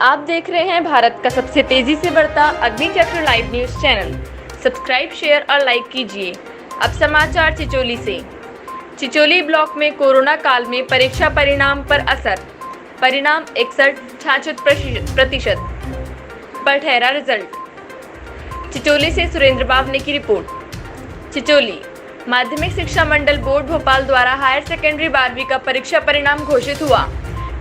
आप देख रहे हैं भारत का सबसे तेजी से बढ़ता Agnichakra live news channel. Subscribe, share और लाइक कीजिए। अब समाचार चिचोली से। चिचोली ब्लॉक में कोरोना काल में परीक्षा परिणाम पर असर। परिणाम 61-66% पर ठहरा रिजल्ट। चिचोली से सुरेंद्र बावने की रिपोर्ट। चिचोली माध्यमिक शिक्षा मंडल बोर्ड भोपाल द्वारा हायर सेकेंडरी 12वीं का परीक्षा परिणाम घोषित हुआ,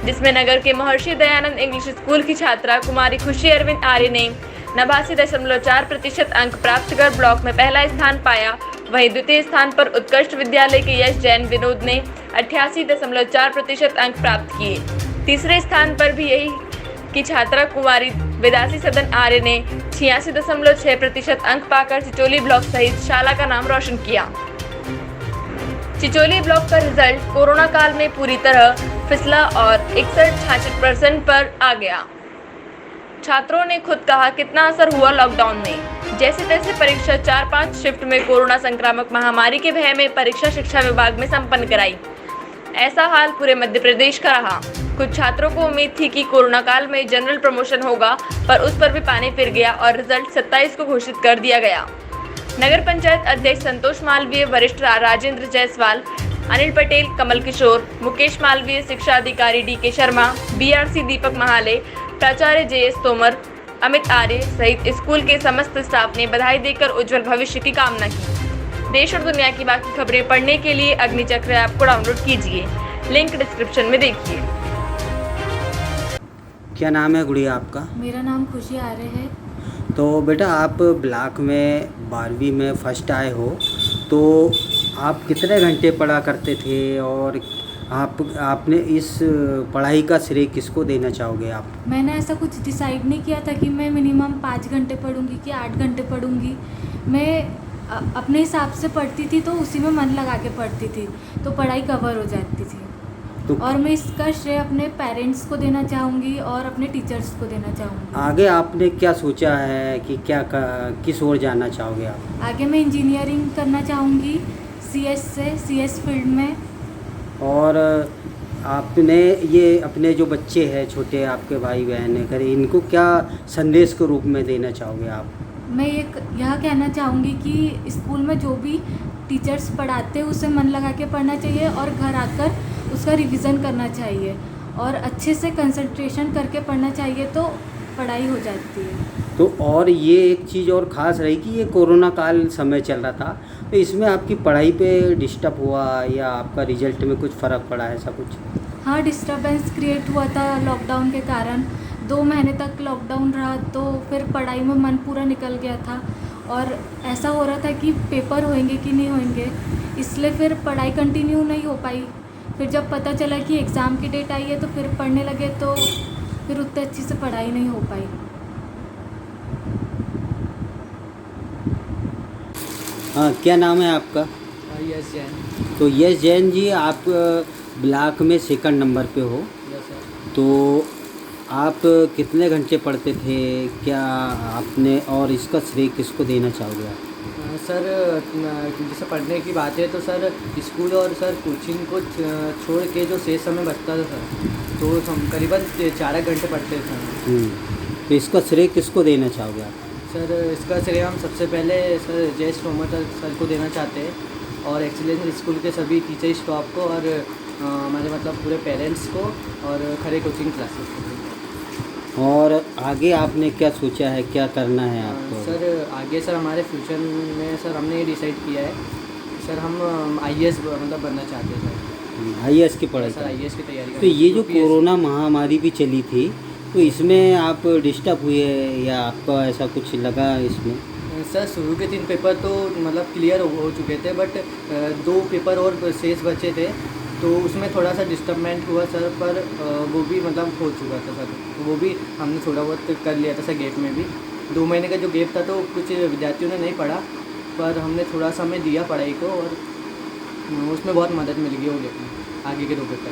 जिसमें नगर के महर्षि दयानंद इंग्लिश स्कूल की छात्रा कुमारी खुशी अरविंद आर्य ने 89.4% अंक प्राप्त कर ब्लॉक में पहला स्थान पाया। वहीं द्वितीय स्थान पर उत्कृष्ट विद्यालय के यश जैन विनोद ने 88.4% अंक प्राप्त किए। तीसरे स्थान पर भी यही की छात्रा कुमारी विदासी सदन आर्य ने 86.6% अंक पाकर चिचोली ब्लॉक सहित शाला का नाम रोशन किया। चिचोली ब्लॉक का रिजल्ट कोरोना काल में पूरी तरह फिसला और 61-66% पर आ गया। छात्रों ने खुद कहा कितना असर हुआ लॉकडाउन में। जैसे तैसे परीक्षा 4-5 शिफ्ट में कोरोना संक्रामक महामारी के भय में परीक्षा शिक्षा विभाग में संपन्न कराई। ऐसा हाल पूरे मध्य प्रदेश का रहा। कुछ छात्रों को उम्मीद थी कि कोरोना काल में जनरल प्रमोशन होगा, पर उस पर भी पानी फिर गया और रिजल्ट 27 को घोषित कर दिया गया। नगर पंचायत अध्यक्ष संतोष मालवीय, वरिष्ठ राजेंद्र जायसवाल, अनिल पटेल, कमल किशोर, मुकेश मालवीय, शिक्षा अधिकारी डी.के. शर्मा, बीआरसी दीपक महाले, प्राचार्य जे.एस. तोमर, अमित आर्य सहित स्कूल के समस्त स्टाफ ने बधाई देकर उज्जवल भविष्य की कामना की। देश और दुनिया की बाकी खबरें पढ़ने के लिए अग्निचक्र ऐप को डाउनलोड कीजिए, लिंक डिस्क्रिप्शन में देखिए। क्या नाम है गुड़िया आपका? मेरा नाम खुशी आर्य है। तो बेटा आप ब्लॉक में 12वीं में फर्स्ट आए हो, तो आप कितने घंटे पढ़ा करते थे और आपने इस पढ़ाई का श्रेय किसको देना चाहोगे आप? मैंने ऐसा कुछ डिसाइड नहीं किया था कि मैं मिनिमम 5 घंटे पढ़ूंगी कि 8 घंटे पढ़ूंगी। मैं अपने हिसाब से पढ़ती थी, तो उसी में मन लगा के पढ़ती थी, तो पढ़ाई कवर हो जाती थी। और मैं इसका श्रेय अपने पेरेंट्स को देना चाहूँगी और अपने टीचर्स को देना चाहूँगी। आगे आपने क्या सोचा है कि किस ओर जाना चाहोगे आप? आगे मैं इंजीनियरिंग करना चाहूँगी सीएस फील्ड में। और आपने ये अपने जो बच्चे हैं छोटे, आपके भाई बहन है घर, इनको क्या संदेश के रूप में देना चाहोगे आप? मैं यह कहना चाहूँगी कि स्कूल में जो भी टीचर्स पढ़ाते हैं उसे मन लगा के पढ़ना चाहिए और घर आकर उसका रिवीजन करना चाहिए और अच्छे से कंसंट्रेशन करके पढ़ना चाहिए, तो पढ़ाई हो जाती है। तो और ये एक चीज़ और ख़ास रही कि ये कोरोना काल समय चल रहा था, तो इसमें आपकी पढ़ाई पे डिस्टर्ब हुआ या आपका रिजल्ट में कुछ फ़र्क पड़ा, ऐसा कुछ? हाँ, डिस्टर्बेंस क्रिएट हुआ था लॉकडाउन के कारण। 2 महीने तक लॉकडाउन रहा, तो फिर पढ़ाई में मन पूरा निकल गया था और ऐसा हो रहा था कि पेपर होंगे कि नहीं होंगे, इसलिए फिर पढ़ाई कंटिन्यू नहीं हो पाई। फिर जब पता चला कि एग्ज़ाम की डेट आई है तो फिर पढ़ने लगे, तो फिर उतनी अच्छी से पढ़ाई नहीं हो पाई। हाँ, क्या नाम है आपका? यस जैन। तो यस जैन जी, आप ब्लॉक में सेकंड नंबर पे हो। Yes sir. तो आप कितने घंटे पढ़ते थे, क्या आपने, और इसका श्रेय किसको देना चाहोगे आप? सर जैसे पढ़ने की बात है तो सर स्कूल और सर कोचिंग को छोड़ के जो शेष समय बचता था सर, तो हम करीबन 4 घंटे पढ़ते थे सर। तो इसका श्रेय किसको देना चाहोगे आप? सर इसका श्रेय हम सबसे पहले सर जे.एस. तोमर सर को देना चाहते हैं और एक्सीलेंस स्कूल के सभी टीचर स्टाफ को और हमारे मतलब पूरे पेरेंट्स को और खरे कोचिंग क्लासेस को। और आगे आपने क्या सोचा है, क्या करना है आपको? सर आगे सर हमारे फ्यूचर में सर हमने ये डिसाइड किया है सर हम आईएएस मतलब बनना चाहते हैं सर। आईएएस की पढ़ाई सर आईएएस की तैयारी। तो ये जो कोरोना महामारी भी चली थी, तो इसमें आप डिस्टर्ब हुए या आपका ऐसा कुछ लगा इसमें? सर शुरू के 3 पेपर तो मतलब क्लियर हो चुके थे, बट 2 पेपर और शेष बचे थे, तो उसमें थोड़ा सा डिस्टर्बमेंट हुआ सर, पर वो भी मतलब हो चुका था सर, तो वो भी हमने थोड़ा बहुत कर लिया था सर। गैप में भी 2 महीने का जो गैप था, तो कुछ विद्यार्थियों ने नहीं पढ़ा, पर हमने थोड़ा समय दिया पढ़ाई को और उसमें बहुत मदद मिल गई वो गैप में आगे के 2 पेपर।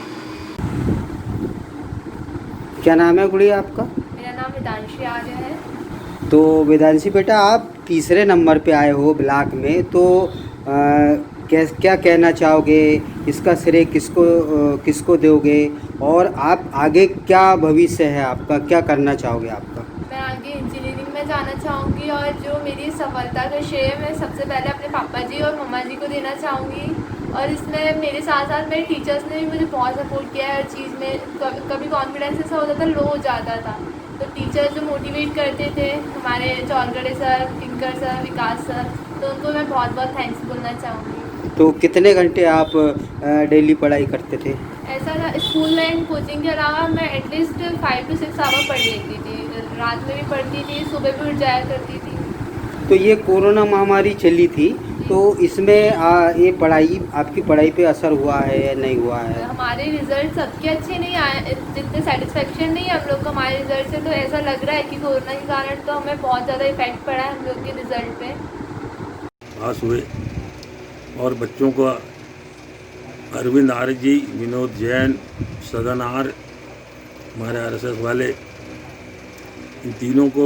क्या नाम है गुड़िया आपका? मेरा नाम वेदांशी आर्य है। तो वेदांशी बेटा, आप तीसरे नंबर पे आए हो ब्लॉक में, तो क्या कहना चाहोगे, इसका श्रेय किसको दोगे, और आप आगे क्या भविष्य है आपका, क्या करना चाहोगे आपका? मैं आगे इंजीनियरिंग में जाना चाहूँगी और जो मेरी सफलता का श्रेय मैं सबसे पहले अपने पापा जी और मम्मा जी को देना चाहूँगी। और इसमें मेरे साथ साथ मेरे टीचर्स ने भी मुझे बहुत सपोर्ट किया है हर चीज़ में। कभी कॉन्फिडेंस ऐसा होता था लो हो जाता था, तो टीचर्स जो मोटिवेट करते थे हमारे चौलगढ़े सर, टिंकर सर, विकास सर, तो उनको मैं बहुत बहुत थैंक्स बोलना चाहूँगी। तो कितने घंटे आप डेली पढ़ाई करते थे? ऐसा था, स्कूल एंड कोचिंग के अलावा मैं एटलीस्ट 5 to 6 आवर पढ़ लेती थी। रात में भी पढ़ती थी, सुबह भी उठ जाया करती थी। तो ये कोरोना महामारी चली थी, तो इसमें ये पढ़ाई, आपकी पढ़ाई पे असर हुआ है या नहीं हुआ है? हमारे रिजल्ट सबके अच्छे नहीं आए, जितने सेटिस्फेक्शन नहीं है हम लोग को हमारे रिजल्ट से। तो ऐसा लग रहा है कि कोरोना के कारण तो हमें बहुत ज़्यादा इफेक्ट पड़ा है हम लोग के रिजल्ट पे। पास हुए और बच्चों को अरविंद आर्य जी, विनोद जैन, सदन आर्य, हमारे RSS वाले, इन तीनों को,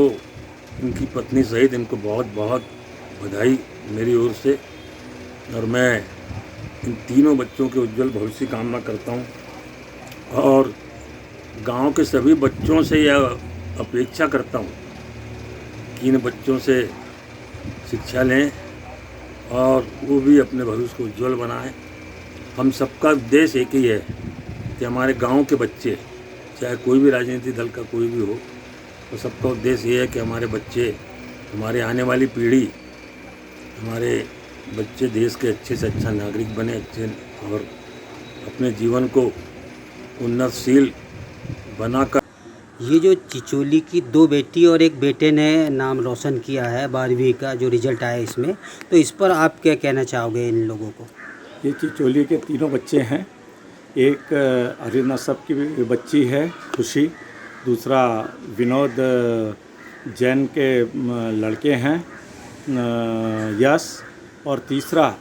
इनकी पत्नी सहित इनको बहुत बहुत बधाई मेरी ओर से। और मैं इन तीनों बच्चों के उज्जवल भविष्य की कामना करता हूँ और गांव के सभी बच्चों से यह अपेक्षा करता हूँ कि इन बच्चों से शिक्षा लें और वो भी अपने भविष्य को उज्जवल बनाएं। हम सबका उद्देश्य एक ही है कि हमारे गांव के बच्चे, चाहे कोई भी राजनीतिक दल का कोई भी हो, तो सबका उद्देश्य ये है कि हमारे बच्चे, हमारे आने वाली पीढ़ी, हमारे बच्चे देश के अच्छे से अच्छा नागरिक बने, अच्छे, और अपने जीवन को उन्नतशील बनाकर। ये जो चिचोली की 2 बेटी और 1 बेटे ने नाम रोशन किया है 12वीं का जो रिजल्ट आया इसमें, तो इस पर आप क्या कहना चाहोगे इन लोगों को? ये चिचोली के तीनों बच्चे हैं। एक अरविंद नसब की बच्ची है खुशी, दूसरा विनोद जैन के लड़के हैं यश, और तीसरा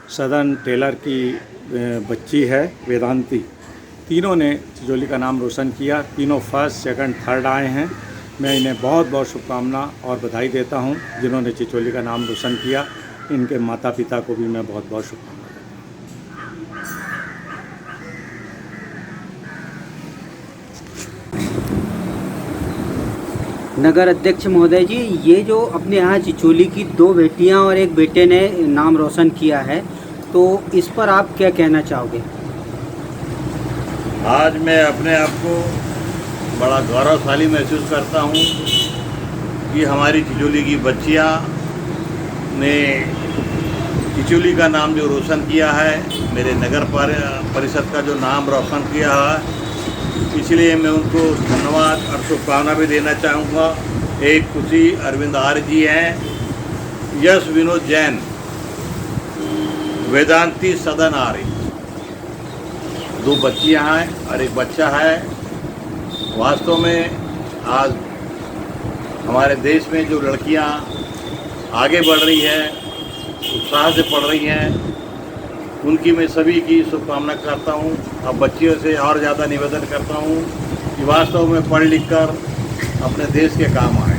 सदन टेलर की बच्ची है वेदांती। तीनों ने चिचोली का नाम रोशन किया। तीनों फर्स्ट, सेकंड, थर्ड आए हैं। मैं इन्हें बहुत बहुत शुभकामना और बधाई देता हूं जिन्होंने चिचोली का नाम रोशन किया। इनके माता पिता को भी मैं बहुत बहुत शुभकामना देता हूं। नगर अध्यक्ष महोदय जी, ये जो अपने यहाँ चिचोली की 2 बेटियाँ और 1 बेटे ने नाम रोशन किया है, तो इस पर आप क्या कहना चाहोगे? आज मैं अपने आप को बड़ा गौरवशाली महसूस करता हूँ कि हमारी चिचोली की बच्चियाँ ने चिचोली का नाम जो रोशन किया है, मेरे नगर परिषद का जो नाम रोशन किया है, इसलिए मैं उनको धन्यवाद और शुभकामना भी देना चाहूँगा। एक खुशी अरविंद आर्य जी हैं, यश विनोद जैन, वेदांती सदन आर्य, 2 बच्चियाँ हैं और 1 बच्चा है। वास्तव में आज हमारे देश में जो लड़कियाँ आगे बढ़ रही हैं, उत्साह से पढ़ रही हैं, उनकी मैं सभी की शुभकामना करता हूँ। अब बच्चियों से और ज़्यादा निवेदन करता हूँ कि वास्तव में पढ़ लिख कर अपने देश के काम आए।